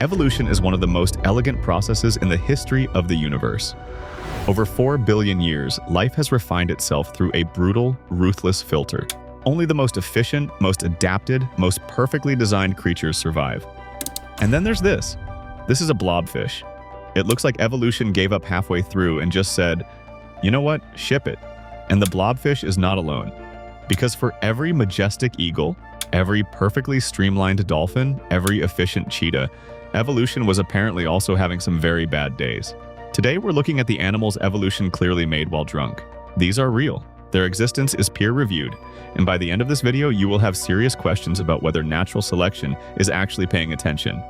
Evolution is one of the most elegant processes in the history of the universe. Over 4 billion years, life has refined itself through a brutal, ruthless filter. Only the most efficient, most adapted, most perfectly designed creatures survive. And then there's this. This is a blobfish. It looks like evolution gave up halfway through and just said, you know what, ship it. And the blobfish is not alone. Because for every majestic eagle, every perfectly streamlined dolphin, every efficient cheetah, evolution was apparently also having some very bad days. Today we're looking at the animals evolution clearly made while drunk. These are real. Their existence is peer-reviewed, and by the end of this video you will have serious questions about whether natural selection is actually paying attention.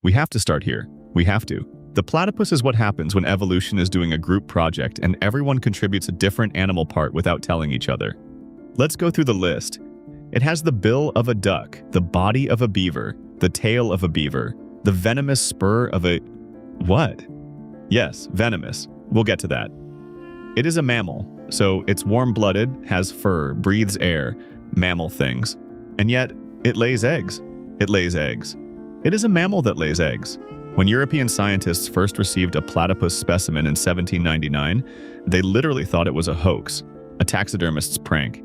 We have to start here. We have to. The platypus is what happens when evolution is doing a group project and everyone contributes a different animal part without telling each other. Let's go through the list. It has the bill of a duck, the body of a beaver, the tail of a beaver, the venomous spur of a... what? Yes, venomous. We'll get to that. It is a mammal, so it's warm-blooded, has fur, breathes air, mammal things. And yet, it lays eggs. It lays eggs. It is a mammal that lays eggs. When European scientists first received a platypus specimen in 1799, they literally thought it was a hoax, a taxidermist's prank.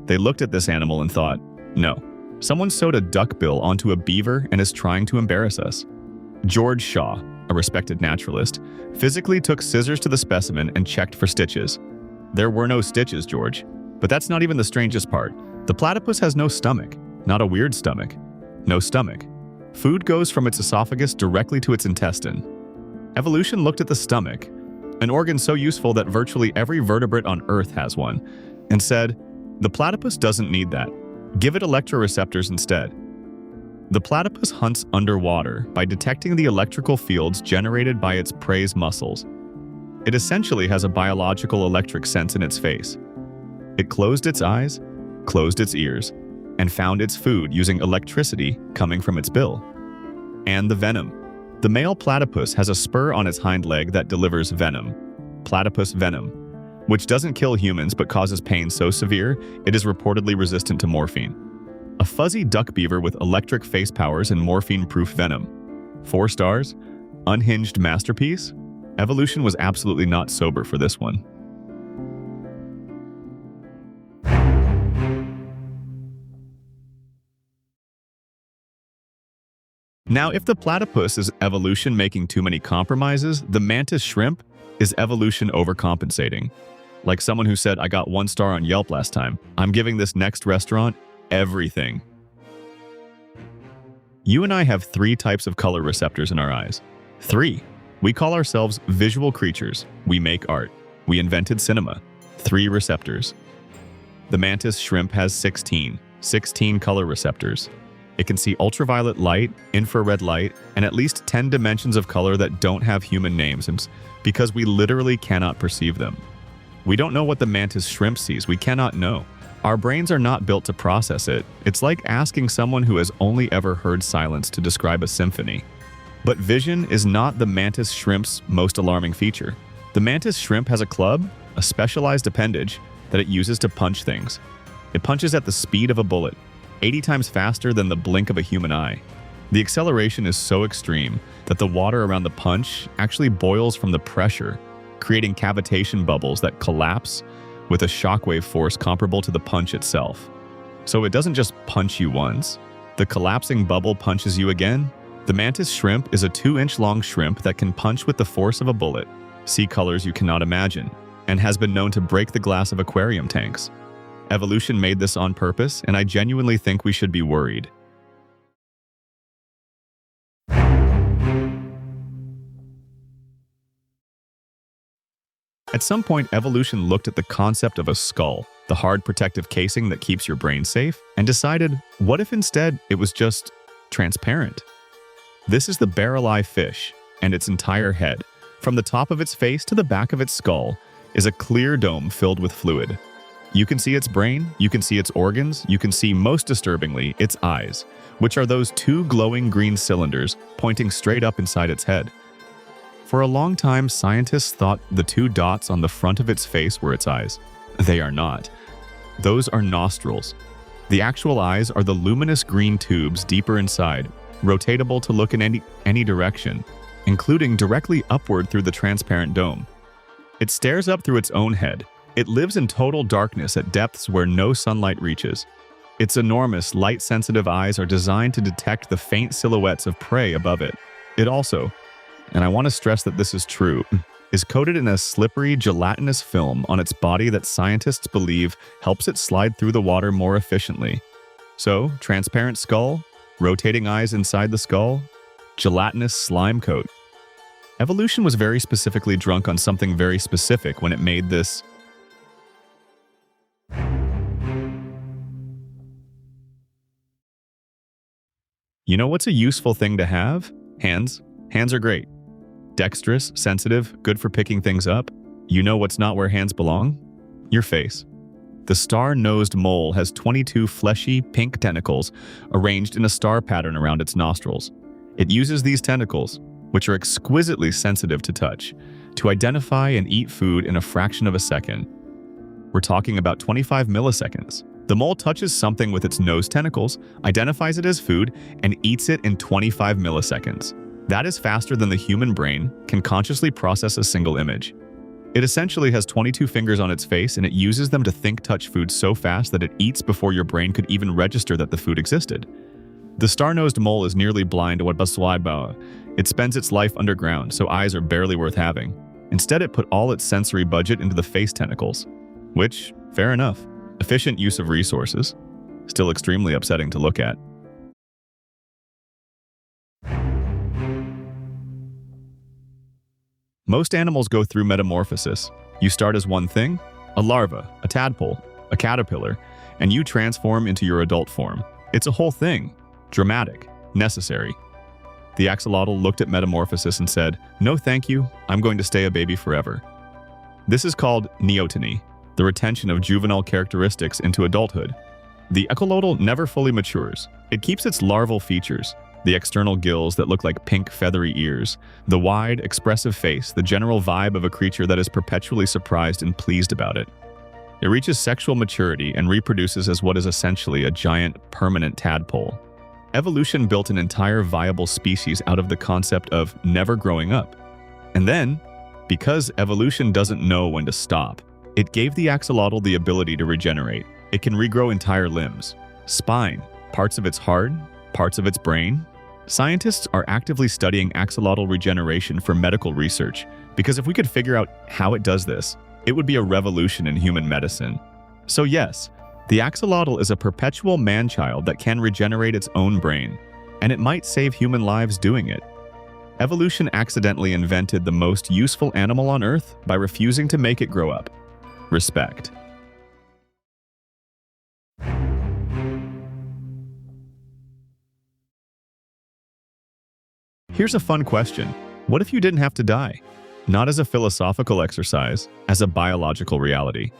They looked at this animal and thought, no, someone sewed a duckbill onto a beaver and is trying to embarrass us. George Shaw, a respected naturalist, physically took scissors to the specimen and checked for stitches. There were no stitches, George. But that's not even the strangest part. The platypus has no stomach, not a weird stomach. No stomach. Food goes from its esophagus directly to its intestine. Evolution looked at the stomach, an organ so useful that virtually every vertebrate on Earth has one, and said, the platypus doesn't need that. Give it electroreceptors instead. The platypus hunts underwater by detecting the electrical fields generated by its prey's muscles. It essentially has a biological electric sense in its face. It closed its eyes, closed its ears, and found its food using electricity coming from its bill. And the venom. The male platypus has a spur on its hind leg that delivers venom, platypus venom, which doesn't kill humans but causes pain so severe it is reportedly resistant to morphine. A fuzzy duck beaver with electric face powers and morphine-proof venom. 4 stars? Unhinged masterpiece? Evolution was absolutely not sober for this one. Now, if the platypus is evolution making too many compromises, the mantis shrimp is evolution overcompensating. Like someone who said, I got 1 star on Yelp last time. I'm giving this next restaurant everything. You and I have 3 types of color receptors in our eyes. 3. We call ourselves visual creatures. We make art. We invented cinema. 3 receptors. The mantis shrimp has 16 color receptors. It can see ultraviolet light, infrared light, and at least 10 dimensions of color that don't have human names because we literally cannot perceive them. We don't know what the mantis shrimp sees. We cannot know. Our brains are not built to process it. It's like asking someone who has only ever heard silence to describe a symphony. But vision is not the mantis shrimp's most alarming feature. The mantis shrimp has a club, a specialized appendage, that it uses to punch things. It punches at the speed of a bullet, 80 times faster than the blink of a human eye. The acceleration is so extreme that the water around the punch actually boils from the pressure, creating cavitation bubbles that collapse with a shockwave force comparable to the punch itself. So it doesn't just punch you once. The collapsing bubble punches you again. The mantis shrimp is a 2-inch long shrimp that can punch with the force of a bullet, see colors you cannot imagine, and has been known to break the glass of aquarium tanks. Evolution made this on purpose, and I genuinely think we should be worried. At some point, evolution looked at the concept of a skull, the hard protective casing that keeps your brain safe, and decided, what if instead it was just transparent? This is the barreleye fish, and its entire head, from the top of its face to the back of its skull, is a clear dome filled with fluid. You can see its brain, you can see its organs, you can see, most disturbingly, its eyes, which are those 2 glowing green cylinders pointing straight up inside its head. For a long time, scientists thought the 2 dots on the front of its face were its eyes. They are not. Those are nostrils. The actual eyes are the luminous green tubes deeper inside, rotatable to look in any direction, including directly upward through the transparent dome. It stares up through its own head. It lives in total darkness at depths where no sunlight reaches. Its enormous, light-sensitive eyes are designed to detect the faint silhouettes of prey above it. It also, and I want to stress that this is true, is coated in a slippery, gelatinous film on its body that scientists believe helps it slide through the water more efficiently. So, transparent skull, rotating eyes inside the skull, gelatinous slime coat. Evolution was very specifically drunk on something very specific when it made this. You know what's a useful thing to have? Hands. Hands are great. Dexterous, sensitive, good for picking things up. You know what's not where hands belong? Your face. The star-nosed mole has 22 fleshy, pink tentacles arranged in a star pattern around its nostrils. It uses these tentacles, which are exquisitely sensitive to touch, to identify and eat food in a fraction of a second. We're talking about 25 milliseconds. The mole touches something with its nose tentacles, identifies it as food, and eats it in 25 milliseconds. That is faster than the human brain can consciously process a single image. It essentially has 22 fingers on its face, and it uses them to touch food so fast that it eats before your brain could even register that the food existed. The star-nosed mole is nearly blind to what Baswaiba. It spends its life underground, so eyes are barely worth having. Instead, it put all its sensory budget into the face tentacles. Which, fair enough. Efficient use of resources. Still extremely upsetting to look at. Most animals go through metamorphosis. You start as one thing, a larva, a tadpole, a caterpillar, and you transform into your adult form. It's a whole thing. Dramatic. Necessary. The axolotl looked at metamorphosis and said, "No thank you, I'm going to stay a baby forever." This is called neoteny, the retention of juvenile characteristics into adulthood. The axolotl never fully matures. It keeps its larval features, the external gills that look like pink feathery ears, the wide, expressive face, the general vibe of a creature that is perpetually surprised and pleased about it. It reaches sexual maturity and reproduces as what is essentially a giant, permanent tadpole. Evolution built an entire viable species out of the concept of never growing up. And then, because evolution doesn't know when to stop, it gave the axolotl the ability to regenerate. It can regrow entire limbs, spine, parts of its heart, parts of its brain. Scientists are actively studying axolotl regeneration for medical research, because if we could figure out how it does this, it would be a revolution in human medicine. So yes, the axolotl is a perpetual man-child that can regenerate its own brain, and it might save human lives doing it. Evolution accidentally invented the most useful animal on Earth by refusing to make it grow up. Respect. Here's a fun question. What if you didn't have to die? Not as a philosophical exercise, as a biological reality.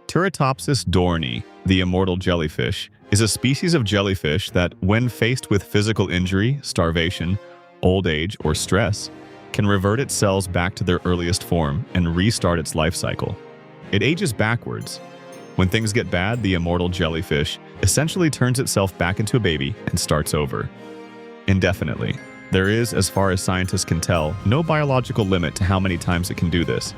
Turritopsis dohrnii, the immortal jellyfish, is a species of jellyfish that, when faced with physical injury, starvation, old age, or stress, can revert its cells back to their earliest form and restart its life cycle. It ages backwards. When things get bad, the immortal jellyfish essentially turns itself back into a baby and starts over. Indefinitely. There is, as far as scientists can tell, no biological limit to how many times it can do this.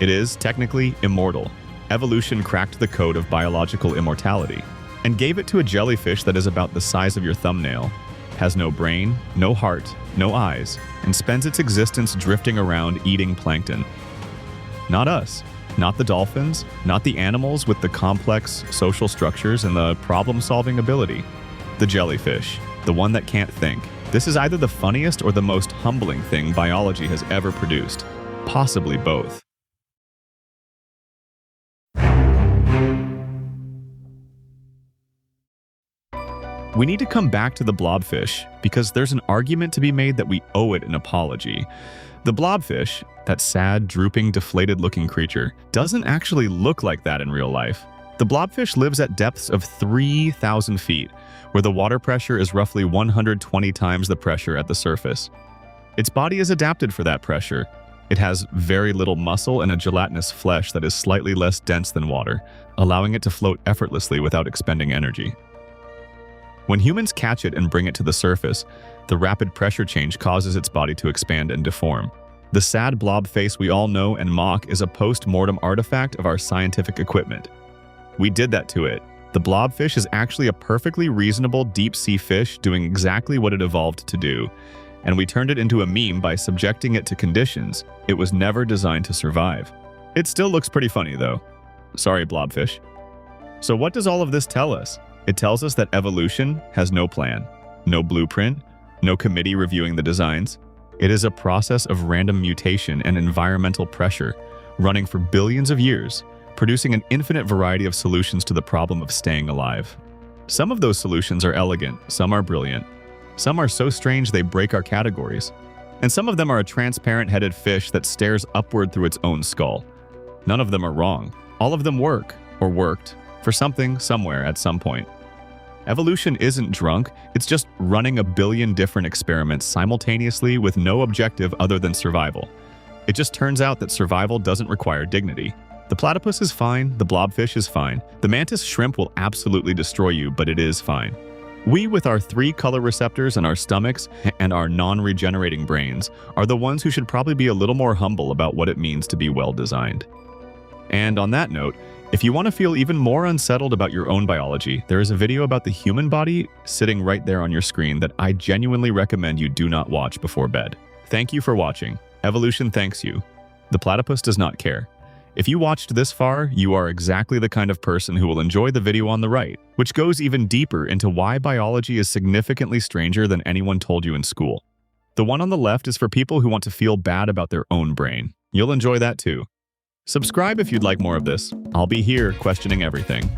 It is, technically, immortal. Evolution cracked the code of biological immortality and gave it to a jellyfish that is about the size of your thumbnail, has no brain, no heart, no eyes, and spends its existence drifting around eating plankton. Not us. Not the dolphins, not the animals with the complex social structures and the problem-solving ability. The jellyfish, the one that can't think. This is either the funniest or the most humbling thing biology has ever produced. Possibly both. We need to come back to the blobfish because there's an argument to be made that we owe it an apology. The blobfish, that sad, drooping, deflated-looking creature, doesn't actually look like that in real life. The blobfish lives at depths of 3,000 feet, where the water pressure is roughly 120 times the pressure at the surface. Its body is adapted for that pressure. It has very little muscle and a gelatinous flesh that is slightly less dense than water, allowing it to float effortlessly without expending energy. When humans catch it and bring it to the surface, the rapid pressure change causes its body to expand and deform. The sad blob face we all know and mock is a post-mortem artifact of our scientific equipment. We did that to it. The blobfish is actually a perfectly reasonable deep-sea fish doing exactly what it evolved to do, and we turned it into a meme by subjecting it to conditions it was never designed to survive. It still looks pretty funny, though. Sorry, blobfish. So what does all of this tell us? It tells us that evolution has no plan, no blueprint, no committee reviewing the designs. It is a process of random mutation and environmental pressure, running for billions of years, producing an infinite variety of solutions to the problem of staying alive. Some of those solutions are elegant, some are brilliant, some are so strange they break our categories, and some of them are a transparent-headed fish that stares upward through its own skull. None of them are wrong. All of them work, or worked, for something, somewhere, at some point. Evolution isn't drunk, it's just running a billion different experiments simultaneously with no objective other than survival. It just turns out that survival doesn't require dignity. The platypus is fine, the blobfish is fine, the mantis shrimp will absolutely destroy you, but it is fine. We, with our 3 color receptors in our stomachs and our non-regenerating brains, are the ones who should probably be a little more humble about what it means to be well-designed. And on that note, if you want to feel even more unsettled about your own biology, there is a video about the human body sitting right there on your screen that I genuinely recommend you do not watch before bed. Thank you for watching. Evolution thanks you. The platypus does not care. If you watched this far, you are exactly the kind of person who will enjoy the video on the right, which goes even deeper into why biology is significantly stranger than anyone told you in school. The one on the left is for people who want to feel bad about their own brain. You'll enjoy that too. Subscribe if you'd like more of this. I'll be here questioning everything.